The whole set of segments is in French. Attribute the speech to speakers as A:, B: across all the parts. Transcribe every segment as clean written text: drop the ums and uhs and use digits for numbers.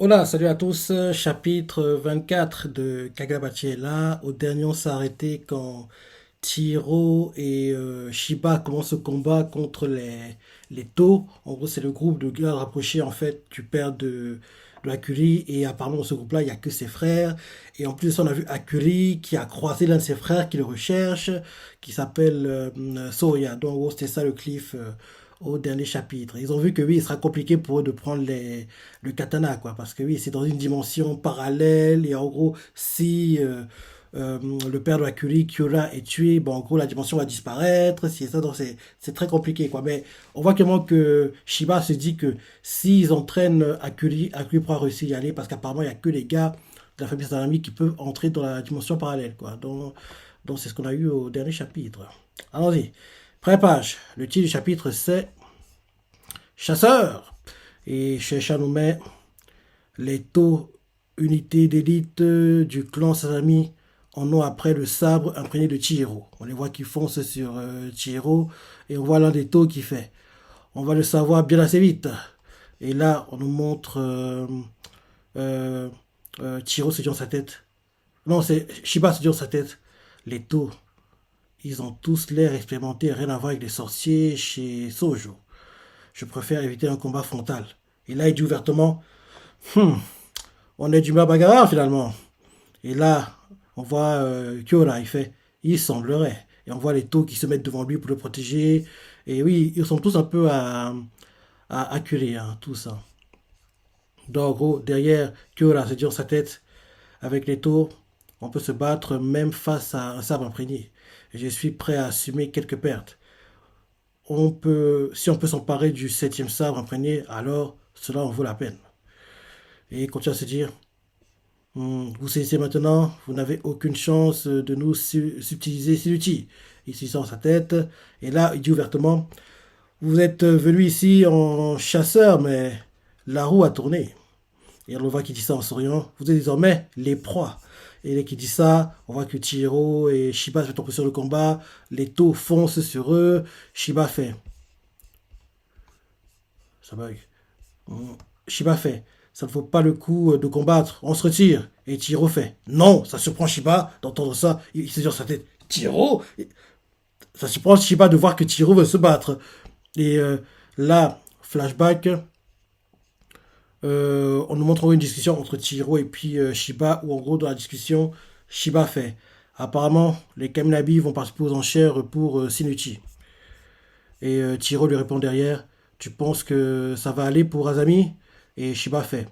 A: Hola, salut à tous. Chapitre 24 de Kagabachi est là. Au dernier, on s'est arrêté quand Chihiro et Shiba commencent ce combat contre les Tau. En gros, c'est le groupe de gars rapprochés en fait du père de Akuri. Et apparemment, dans ce groupe-là, il n'y a que ses frères. Et en plus, on a vu Akuri qui a croisé l'un de ses frères qui le recherche, qui s'appelle Soya. Donc, en gros, c'était ça le cliff. Au dernier chapitre. Ils ont vu que oui, il sera compliqué pour eux de prendre le katana, quoi, parce que oui, c'est dans une dimension parallèle, et en gros, si le père de la Curie, Kyola, est tué, bon, en gros, la dimension va disparaître, c'est ça, donc c'est très compliqué, quoi. Mais on voit clairement que Shiba se dit que s'ils entraînent Akuri pourra réussir à y aller, parce qu'apparemment, il n'y a que les gars de la famille Sanami qui peuvent entrer dans la dimension parallèle, quoi. Donc c'est ce qu'on a eu au dernier chapitre. Allons-y. Première page. Le titre du chapitre, c'est Chasseur. Et chez Chanoumet, les taux unités d'élite du clan Sasami en ont après le sabre imprégné de Chihiro. On les voit qui foncent sur Chihiro et on voit l'un des taux qui fait. On va le savoir bien assez vite. Et là, on nous montre euh, Chihiro se dit dans sa tête. Non, c'est Shiba se dit dans sa tête. Les taux, ils ont tous l'air expérimentés, rien à voir avec les sorciers chez Sojo. Je préfère éviter un combat frontal. Et là, il dit ouvertement, hmm, on est du bagarre finalement. Et là, on voit Kyola, il fait, il semblerait. Et on voit les taux qui se mettent devant lui pour le protéger. Et oui, ils sont tous un peu à acculer, hein, tout ça. Donc, en gros, derrière, Kyola se dit dans sa tête, avec les taux, on peut se battre même face à un sabre imprégné. Et je suis prêt à assumer quelques pertes. Si on peut s'emparer du septième sabre imprégné, alors cela en vaut la peine. Et il continue à se dire, vous saisissez maintenant, vous n'avez aucune chance de nous subtiliser si l'outil. Il se sent dans sa tête, et là, il dit ouvertement, vous êtes venu ici en chasseur, mais la roue a tourné. Et on le voit qui dit ça en souriant, vous êtes désormais les proies. Et dès qu'il dit ça, on voit que Chihiro et Shiba se mettent un peu sur le combat, les taux foncent sur eux, Shiba fait. Ça bug. Shiba fait. Ça ne vaut pas le coup de combattre. On se retire. Et Chihiro fait. Non, ça surprend Shiba d'entendre ça. Il se dit dans sa tête. Chihiro. Ça surprend Shiba de voir que Chihiro veut se battre. Et là, flashback. On nous montre une discussion entre Chihiro et puis Shiba. Où en gros, dans la discussion, Shiba fait. Apparemment, les Kaminabi vont participer aux enchères pour Sinuchi. Et Chihiro lui répond derrière. Tu penses que ça va aller pour Azami? Et Shiba fait.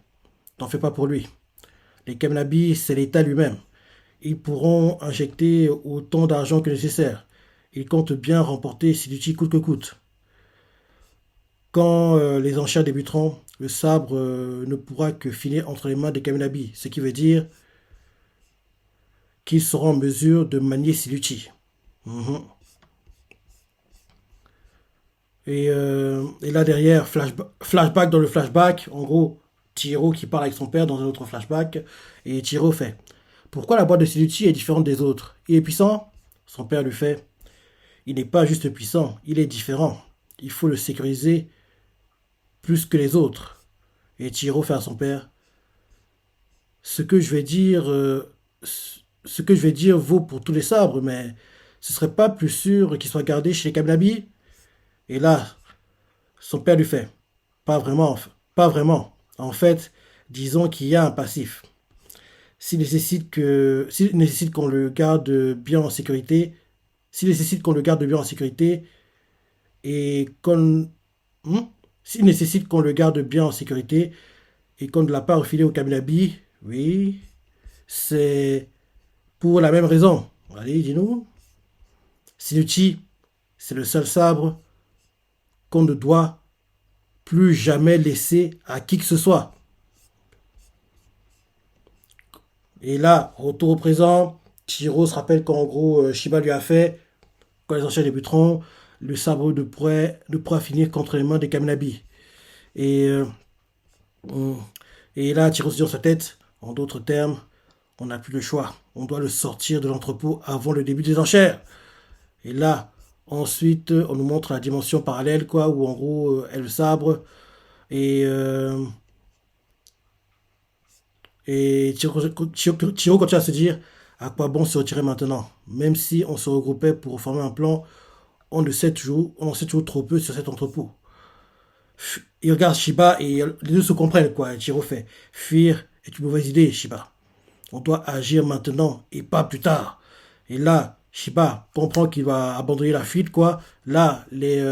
A: T'en fais pas pour lui. Les Kamnabi, c'est l'État lui-même. Ils pourront injecter autant d'argent que nécessaire. Ils comptent bien remporter Siduchi coûte que coûte. Quand les enchères débuteront, le sabre ne pourra que finir entre les mains des Kamnabi, ce qui veut dire qu'ils seront en mesure de manier Siduchi. Mhm. Et là derrière, flashback dans le flashback, en gros, Chihiro qui parle avec son père dans un autre flashback, et Chihiro fait pourquoi la boîte de Siduchi est différente des autres? Il est puissant? Son père lui fait il n'est pas juste puissant, il est différent. Il faut le sécuriser plus que les autres. Et Chihiro fait à son père ce que je vais dire, ce que je vais dire vaut pour tous les sabres, mais ce serait pas plus sûr qu'il soit gardé chez les Kamnabi? Et là, son père lui fait pas vraiment, pas vraiment. En fait, disons qu'il y a un passif. S'il nécessite qu'on le garde bien en sécurité, s'il nécessite qu'on le garde bien en sécurité et qu'on hmm? s'il nécessite qu'on le garde bien en sécurité et qu'on ne l'a pas refilé au Kaminabi, oui, c'est pour la même raison. Allez, dis-nous. Sinuchi, c'est le seul sabre qu'on ne doit plus jamais laisser à qui que ce soit. Et là, retour au présent, Chihiro se rappelle qu'en gros, Shiba lui a fait, quand les enchères débuteront, le sabre ne pourra finir contre les mains des Kaminabi. Et, on- et là, Chihiro se dit dans sa tête, en d'autres termes, on n'a plus le choix. On doit le sortir de l'entrepôt avant le début des enchères. Et là, ensuite, on nous montre la dimension parallèle, quoi, où en gros, elle le sabre. Et Et Chiro continue à se dire, à quoi bon se retirer maintenant? Même si on se regroupait pour former un plan, on en sait toujours trop peu sur cet entrepôt. Il regarde Shiba et les deux se comprennent, quoi. Chiro fait, fuir est une mauvaise idée, Shiba. On doit agir maintenant et pas plus tard. Et là, Shiba comprend qu'il va abandonner la fuite, quoi. Là, les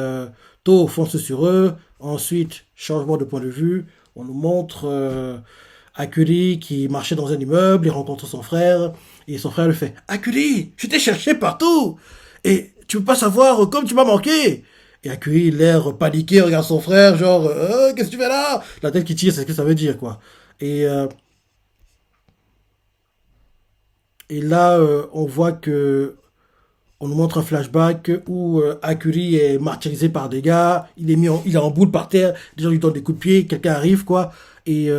A: taux foncent sur eux. Ensuite, changement de point de vue. On nous montre Akuli qui marchait dans un immeuble, il rencontre son frère, et son frère lui fait Akuli, je t'ai cherché partout, et tu peux pas savoir comme tu m'as manqué. Et Akuli, l'air paniqué, regarde son frère, genre qu'est-ce que tu fais là? La tête qui tire, c'est ce que ça veut dire, quoi. Et, euh, et là, on voit que on nous montre un flashback où Akuri est martyrisé par des gars, il est en boule par terre, des gens lui donnent des coups de pied, quelqu'un arrive, quoi. Et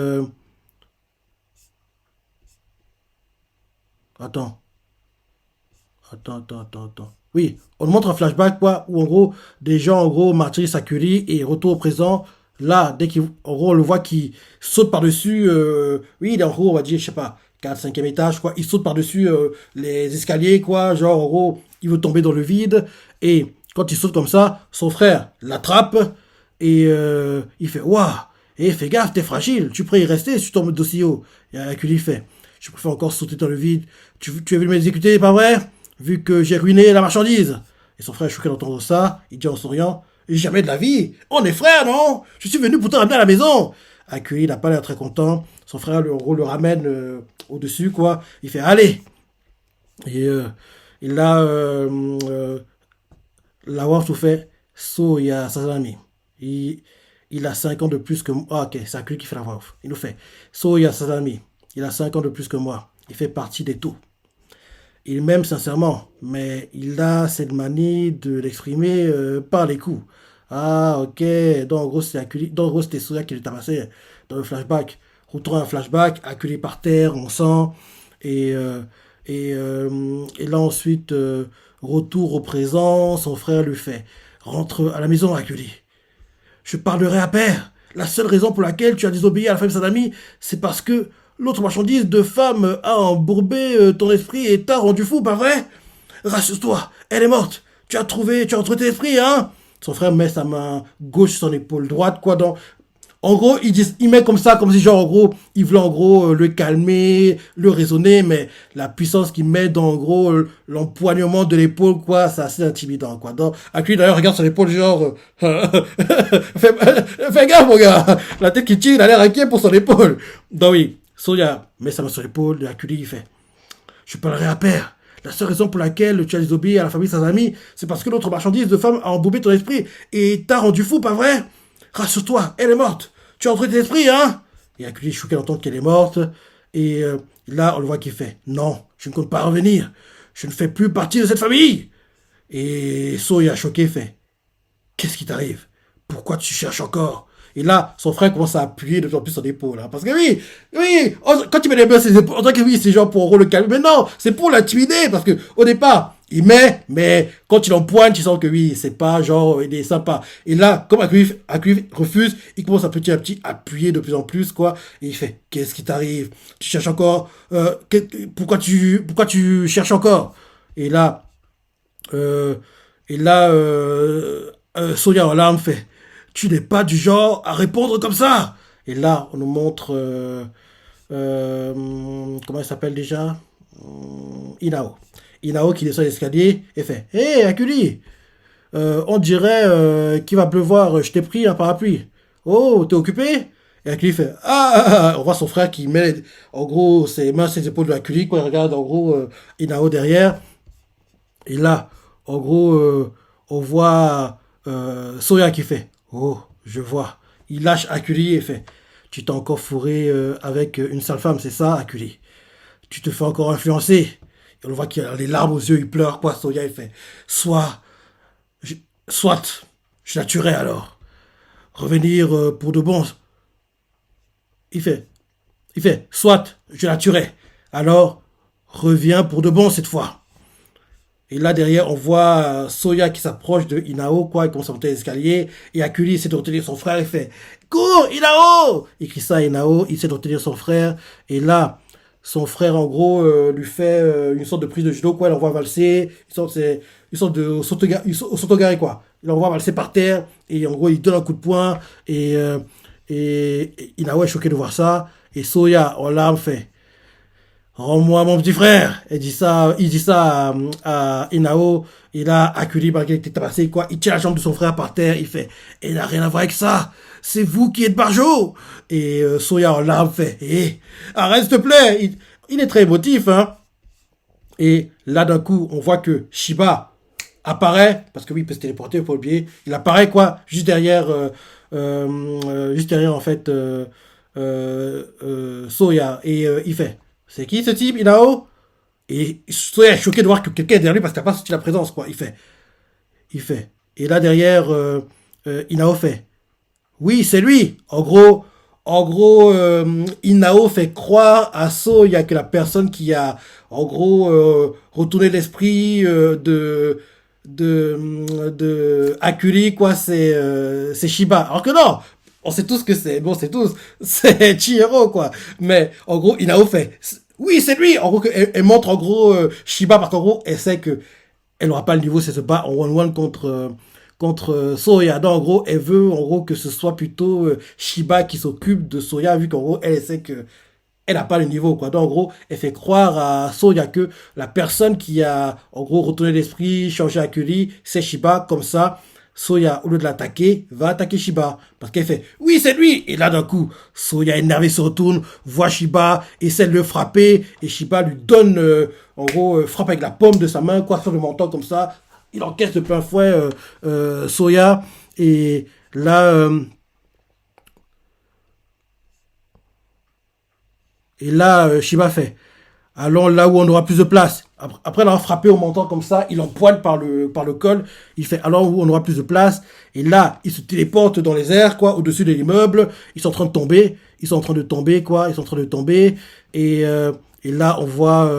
A: attends, attends. Oui, on nous montre un flashback, quoi, où en gros, des gens, en gros, martyrisent Sakuri et retour au présent. Là, en gros, on le voit qui saute par-dessus, oui, il est en gros, on va dire, je sais pas, 4 5 étage, quoi. Il saute par-dessus les escaliers, quoi. Genre, en gros, il veut tomber dans le vide. Et quand il saute comme ça, son frère l'attrape et il fait, waouh, et fais gaffe, t'es fragile, tu pourrais y rester si tu tombes d'aussi haut. Et Akuli fait, je préfère encore sauter dans le vide. Tu as vu m'exécuter, pas vrai? Vu que j'ai ruiné la marchandise. Et son frère est choqué d'entendre ça. Il dit en souriant, jamais de la vie. On est frères, non? Je suis venu pour te ramener à la maison. Accueilli, il n'a pas l'air très content. Son frère, en gros, le ramène au-dessus, quoi. Il fait, allez. Et il a la tout fait. So, il y a Sazami. Il, il a 5 ans de plus que moi. Ah, ok, c'est Akui qui fait la voix off. Il nous fait. So, il y a Sazami. Il a 5 ans de plus que moi. Il fait partie des tout. Il m'aime sincèrement, mais il a cette manie de l'exprimer par les coups. Ah, ok. Donc, en gros, c'était Soya qui le tabassait dans le flashback. Retour à un flashback, acculé par terre, on sent. Et, euh, et là, ensuite, retour au présent, son frère lui fait rentre à la maison, acculé. Je parlerai à père. La seule raison pour laquelle tu as désobéi à la femme de Sadami, c'est parce que l'autre marchandise de femme a embourbé ton esprit et t'a rendu fou, pas vrai? Rassure-toi, elle est morte. Tu as retrouvé tes esprits, hein? Son frère met sa main gauche sur son épaule droite, quoi, en gros, il met comme ça, comme si genre, en gros, il veut en gros le calmer, le raisonner, mais la puissance qu'il met dans, en gros, l'empoignement de l'épaule, quoi, c'est assez intimidant, quoi. Donc, lui, d'ailleurs, regarde son épaule, genre, fais gaffe, mon gars. La tête qui tire, il a l'air inquiet pour son épaule. Donc oui, Soya met sa main sur l'épaule, Akuli, il fait, je parlerai à père. La seule raison pour laquelle tu as désobéi à la famille de ses amis, c'est parce que l'autre marchandise de femme a embourbé ton esprit et t'a rendu fou, pas vrai? Rassure-toi, elle est morte. Tu as entré tes esprits, hein? Et Akuli est choqué d'entendre qu'elle est morte. Et là, on le voit qu'il fait non, je ne compte pas revenir. Je ne fais plus partie de cette famille. Et Soya, choqué, fait qu'est-ce qui t'arrive? Pourquoi tu cherches encore? Et là, son frère commence à appuyer de plus en plus son épaule. Hein, parce que oui, quand il met les mains sur ses épaules, on dirait que oui, c'est genre pour le calmer. Mais non, c'est pour l'intimider. Parce que au départ, il met, mais quand il empoigne, tu sens que oui, c'est pas genre, il est sympa. Et là, comme Akui refuse, il commence à petit appuyer de plus en plus, quoi. Et il fait, qu'est-ce qui t'arrive? Tu cherches encore? Pourquoi tu cherches encore? Et là, euh, Sonia en larmes fait tu n'es pas du genre à répondre comme ça. Et là, on nous montre comment il s'appelle déjà Inao. Inao qui descend l'escalier et fait hé, hey, Akuli, on dirait qu'il va pleuvoir, je t'ai pris un parapluie. Oh, t'es occupé? Et Akuli fait on voit son frère qui met en gros ses mains sur les épaules de Akuli, quoi, il regarde en gros Inao derrière. Et là, en gros, on voit Soya qui fait oh, je vois. Il lâche Akuli et fait tu t'es encore fourré avec une sale femme, c'est ça, Akuli? Tu te fais encore influencer? Et on le voit qu'il a les larmes aux yeux, il pleure, quoi. Soya, il fait soit, je, soit, je la tuerai alors. Revenir pour de bon. Il fait, soit, je la tuerai. Alors, reviens pour de bon cette fois. Et là, derrière, on voit Soya qui s'approche de Inao, quoi, il commence à monter l'escalier. Et Akuli essaie de retenir son frère. Il fait cours, Inao! Il crie ça à Inao, il essaie de retenir son frère, et là, son frère, en gros, lui fait une sorte de prise de judo, quoi, il l'envoie valser, une sorte de sautogaré, quoi. Il l'envoie valser par terre, et en gros, il donne un coup de poing, et Inao est choqué de voir ça, et Soya, en larmes, fait, rends-moi mon petit frère. Il dit ça à Inao. Il a acculé malgré qu'il était tabassé, quoi. Il tient la jambe de son frère par terre. Il fait, il n'a rien à voir avec ça. C'est vous qui êtes Barjo. Et Soya en larmes fait, arrête s'il te plaît. Il est très émotif, hein. Et là, d'un coup, on voit que Shiba apparaît, parce que oui, il peut se téléporter, il faut pas oublier. Il apparaît, quoi, juste derrière, en fait, Soya. Et il fait, c'est qui ce type, Inao? Et Soya est choqué de voir que quelqu'un est derrière lui parce qu'il n'a pas senti la présence, quoi. Il fait. Et là, derrière, Inao fait, oui, c'est lui. En gros, Inao fait croire à Soya que la personne qui a, en gros, retourné l'esprit de Akuri, quoi, c'est Shiba. Alors que non, on sait tous que c'est, bon, c'est tous, c'est Chihiro, quoi. Mais, en gros, Inao fait, oui, c'est lui. En gros, elle montre, en gros, Shiba, parce qu'en gros, elle sait que elle n'aura pas le niveau si elle se bat en 1-1 contre Soya. Donc, en gros, elle veut, en gros, que ce soit plutôt Shiba qui s'occupe de Soya, vu qu'en gros, elle sait que elle n'a pas le niveau, quoi. Donc, en gros, elle fait croire à Soya que la personne qui a, en gros, retourné l'esprit, changé Akuri, c'est Shiba. Comme ça, Soya, au lieu de l'attaquer, va attaquer Shiba. Parce qu'elle fait, oui, c'est lui. Et là, d'un coup, Soya, énervé, se retourne, voit Shiba, essaie de le frapper, et Shiba lui donne, en gros, frappe avec la paume de sa main, quoi, sur le menton, comme ça. Il encaisse de plein fouet Soya. Et là, Shiba fait, allons là où on aura plus de place. Après l'avoir frappé au menton comme ça, il empoigne par le col. Il fait, allons où on aura plus de place. Et là, il se téléporte dans les airs, quoi, au-dessus de l'immeuble. Ils sont en train de tomber. Ils sont en train de tomber, quoi. Ils sont en train de tomber. Et là, on voit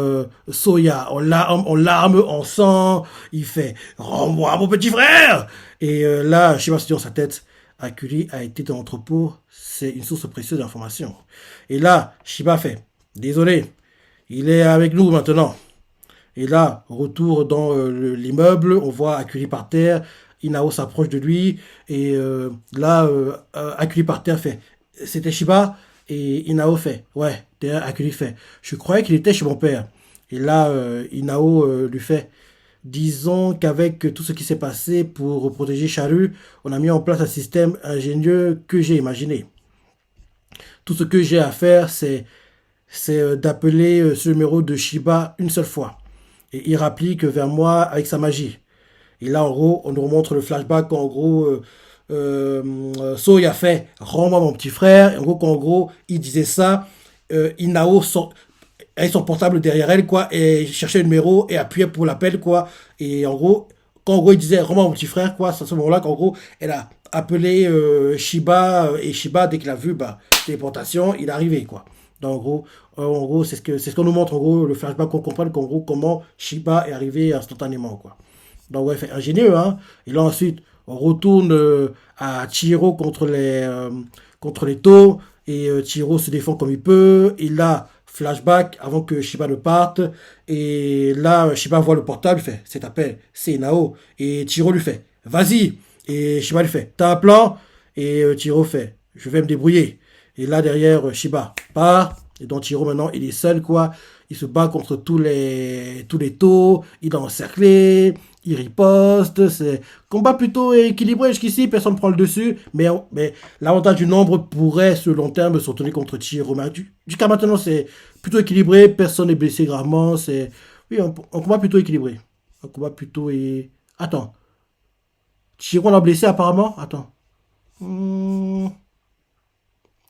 A: Soya en larmes, en sang. Il fait, rends-moi mon petit frère. Et là, je sais pas si dans sa tête, Akuri a été dans l'entrepôt. C'est une source précieuse d'informations. Et là, Shiba fait, désolé, il est avec nous maintenant. Et là, retour dans l'immeuble, on voit Akuri par terre, Inao s'approche de lui, et là, Akuri par terre fait, c'était Shiba, et Inao fait, ouais, derrière Akuri fait, je croyais qu'il était chez mon père. Et là, Inao lui fait, disons qu'avec tout ce qui s'est passé pour protéger Charu, on a mis en place un système ingénieux que j'ai imaginé. Tout ce que j'ai à faire, c'est d'appeler ce numéro de Shiba une seule fois. Et il rapplique vers moi avec sa magie. Et là, en gros, on nous remontre le flashback en gros, Soya fait rends-moi mon petit frère. Et en gros, qu'en gros, il disait ça, Inao avec son portable derrière elle, quoi, et cherchait le numéro et appuyait pour l'appel, quoi. Et en gros, quand en gros, il disait rends-moi mon petit frère, quoi, c'est à ce moment-là qu'en gros, elle a appelé Shiba, et Shiba, dès qu'il a vu, bah, téléportation, il est arrivé, quoi. Donc, en gros, c'est ce qu'on nous montre, en gros, le flashback, qu'on comprenne qu'en gros, comment Shiba est arrivé instantanément, quoi. Donc, ouais, fait ingénieux, hein. Et là, ensuite, on retourne à Chihiro contre les taux, et Chihiro se défend comme il peut, et là, flashback, avant que Shiba ne parte, et là, Shiba voit le portable, il fait, cet appel, c'est Nao, et Chihiro lui fait, vas-y, et Shiba lui fait, t'as un plan? Et Chihiro fait, je vais me débrouiller. Et là, derrière, Shiba part. Et donc, Chihiro, maintenant, il est seul, quoi. Il se bat contre tous les taux. Il est encerclé. Il riposte. C'est combat plutôt équilibré jusqu'ici. Personne ne prend le dessus. Mais l'avantage du nombre pourrait, sur le long terme, se retourner contre Chihiro. Mais jusqu'à maintenant, c'est plutôt équilibré. Personne n'est blessé gravement. Oui, un combat plutôt équilibré. Un combat plutôt... Attends. Chihiro l'a blessé, apparemment? Attends.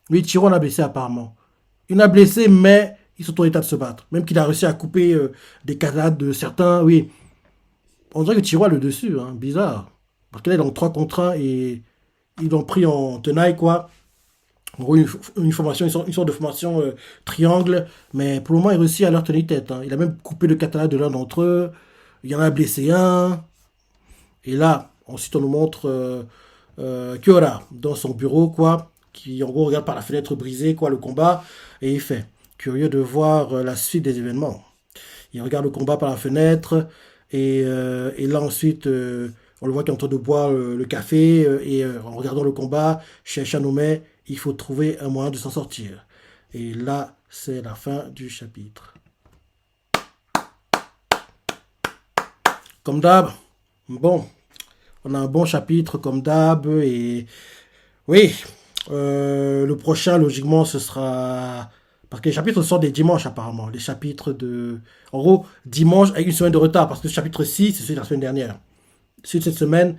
A: Oui, Chihiro l'a blessé apparemment. Il l'a blessé, mais ils sont en état de se battre. Même qu'il a réussi à couper des canades de certains, oui. On dirait que Chihiro a le dessus, hein, bizarre. Parce qu'il est dans 3 contre 1 et ils l'ont pris en tenaille, quoi. En gros, une formation, une sorte de formation triangle. Mais pour le moment, il réussit à leur tenir tête, hein. Il a même coupé le katana de l'un d'entre eux. Il y en a blessé un. Et là, ensuite, on nous montre Kyora dans son bureau, quoi. qui en gros regarde par la fenêtre brisée, quoi, le combat, et il fait, curieux de voir la suite des événements. Il regarde le combat par la fenêtre, et là ensuite, on le voit qui est en train de boire le café, en regardant le combat, chez Chanomet, il faut trouver un moyen de s'en sortir. Et là, c'est la fin du chapitre. Comme d'hab, bon, on a un bon chapitre comme d'hab, et oui, le prochain, logiquement, ce sera... Parce que les chapitres sortent des dimanches, apparemment. Les chapitres de... En gros, dimanche avec une semaine de retard, parce que le chapitre 6, c'est celui de la semaine dernière. Celui de cette semaine,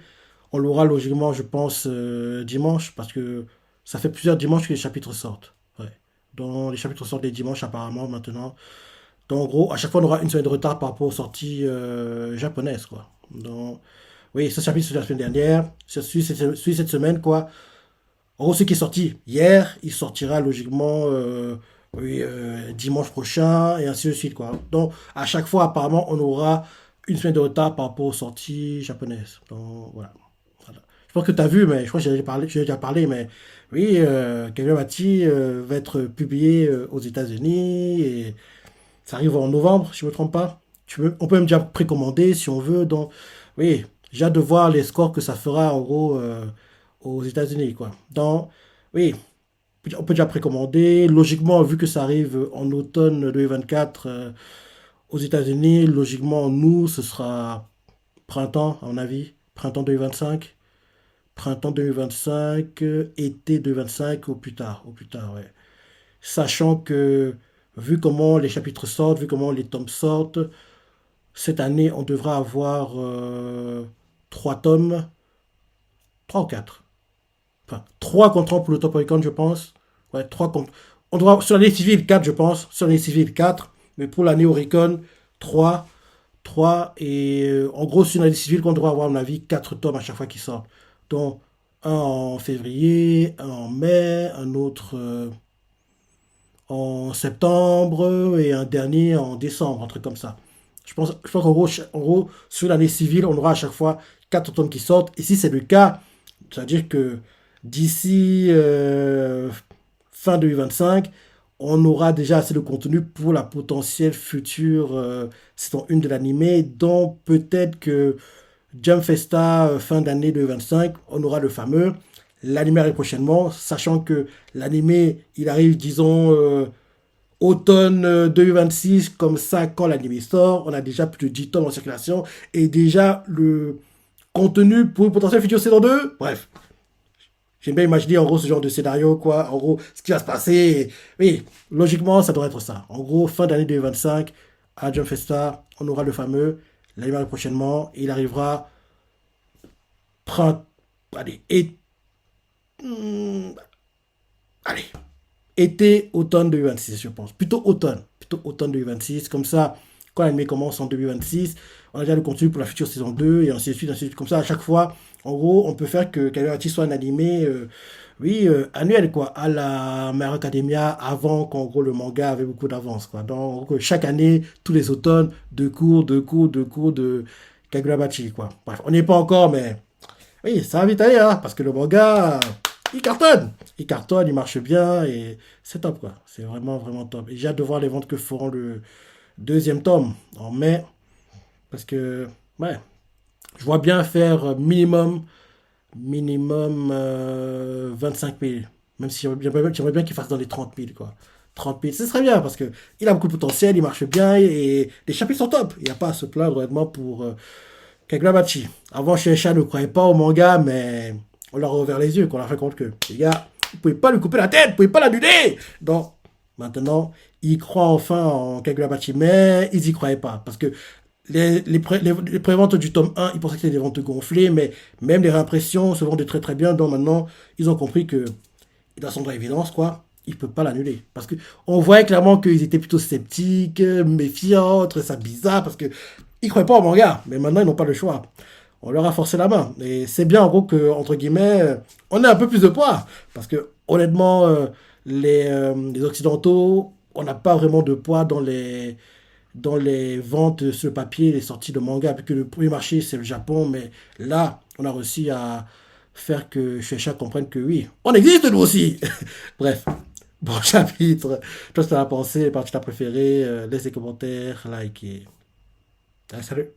A: on l'aura logiquement, je pense, dimanche, parce que ça fait plusieurs dimanches que les chapitres sortent. Ouais. Donc, les chapitres sortent des dimanches, apparemment, maintenant. Donc, en gros, à chaque fois, on aura une semaine de retard par rapport aux sorties japonaises, quoi. Donc, oui, ce chapitre, c'est de la semaine dernière. Celui cette semaine, quoi. En gros, ce qui est sorti hier, il sortira logiquement oui, dimanche prochain et ainsi de suite, quoi. Donc, à chaque fois, apparemment, on aura une semaine de retard par rapport aux sorties japonaises. Donc, voilà. Voilà. Je pense que tu as vu, mais je crois que j'ai déjà parlé, mais oui, Kagurabati va être publié aux États-Unis et ça arrive en novembre, si je ne me trompe pas. On peut même déjà précommander si on veut. Donc, oui, j'ai hâte de voir les scores que ça fera en gros aux États-Unis, quoi. Donc, oui, on peut déjà précommander. Logiquement, vu que ça arrive en automne 2024 aux États-Unis, logiquement, nous, ce sera printemps, à mon avis. Printemps 2025. Printemps 2025, été 2025 au plus tard. Au plus tard, ouais. Sachant que, vu comment les chapitres sortent, vu comment les tomes sortent, cette année, on devra avoir 3 tomes, 3 ou 4. Enfin, 3 contrats pour le Top Icon, je pense. Ouais, 3 contre. On doit, sur l'année civile, 4, je pense. Sur l'année civile, 4. Mais pour l'année Oricon, 3. 3. Et en gros, sur l'année civile, on devrait avoir, à mon avis, 4 tomes à chaque fois qu'ils sortent. Donc, un en février, un en mai, un autre en septembre et un dernier en décembre, un truc comme ça. Je pense qu'en gros, sur l'année civile, on aura à chaque fois 4 tomes qui sortent. Et si c'est le cas, c'est-à-dire que d'ici fin 2025, on aura déjà assez de contenu pour la potentielle future saison 1 de l'animé, dont peut-être que Jump Festa fin d'année 2025, on aura le fameux. L'animé arrive prochainement, sachant que l'animé, il arrive, disons, automne 2026, comme ça, quand l'animé sort, on a déjà plus de 10 tomes en circulation, et déjà le contenu pour une potentielle future saison 2. Bref, j'aime bien imaginer en gros ce genre de scénario, quoi. En gros, ce qui va se passer. Oui, logiquement, ça devrait être ça. En gros, fin d'année 2025, à Jump Festa, on aura le fameux. L'anime arrive prochainement. Et il arrivera. Printemps. Allez, hmm, allez. Été, automne 2026, je pense. Plutôt automne. Plutôt automne 2026. Comme ça, quand l'anime commence en 2026, on a déjà le contenu pour la future saison 2 et ainsi de suite, ainsi de suite. Comme ça, à chaque fois, en gros, on peut faire que Kagurati soit un animé, oui, annuel, quoi, à la My Hero Academia, avant qu'en gros le manga avait beaucoup d'avance, quoi. Donc, en gros, chaque année, tous les automnes, deux cours de Kagurabachi, quoi. Bref, on n'y est pas encore, mais oui, ça va vite aller, hein, parce que le manga, il cartonne. Il cartonne, il marche bien, et c'est top, quoi. C'est vraiment, vraiment top. Et j'ai hâte de voir les ventes que feront le deuxième tome en mai, parce que, ouais, je vois bien faire minimum 25 000. Même si j'aimerais bien qu'il fasse dans les 30 000, quoi. 30 000, ce serait bien parce que il a beaucoup de potentiel, il marche bien et les chapitres sont top. Il n'y a pas à se plaindre honnêtement pour Kagurabachi. Avant, Shueisha ne croyait pas au manga, mais on leur a ouvert les yeux, qu'on leur a fait compte que, les gars, vous pouvez pas lui couper la tête, vous pouvez pas l'annuler. Donc, maintenant, ils croient enfin en Kagurabachi, mais ils y croyaient pas. Parce que les préventes du tome 1, ils pensaient que c'était des ventes gonflées, mais même les réimpressions se vendent très très bien. Donc maintenant, ils ont compris que, dans son droit évidence, quoi, il peut pas l'annuler. Parce que on voyait clairement qu'ils étaient plutôt sceptiques, méfiants, très ça bizarre, parce que ils croyaient pas au manga. Mais maintenant, ils n'ont pas le choix. On leur a forcé la main. Et c'est bien, en gros, que, entre guillemets, on ait un peu plus de poids. Parce que, honnêtement, les Occidentaux, on n'a pas vraiment de poids dans les ventes sur le papier, les sorties de manga, puisque le premier marché, c'est le Japon. Mais là, on a réussi à faire que Shueisha comprenne que oui, on existe nous aussi. Bref, bon chapitre. Toi, tu as pensé, partie ta préférée, laisse des commentaires, like et... Ah, salut.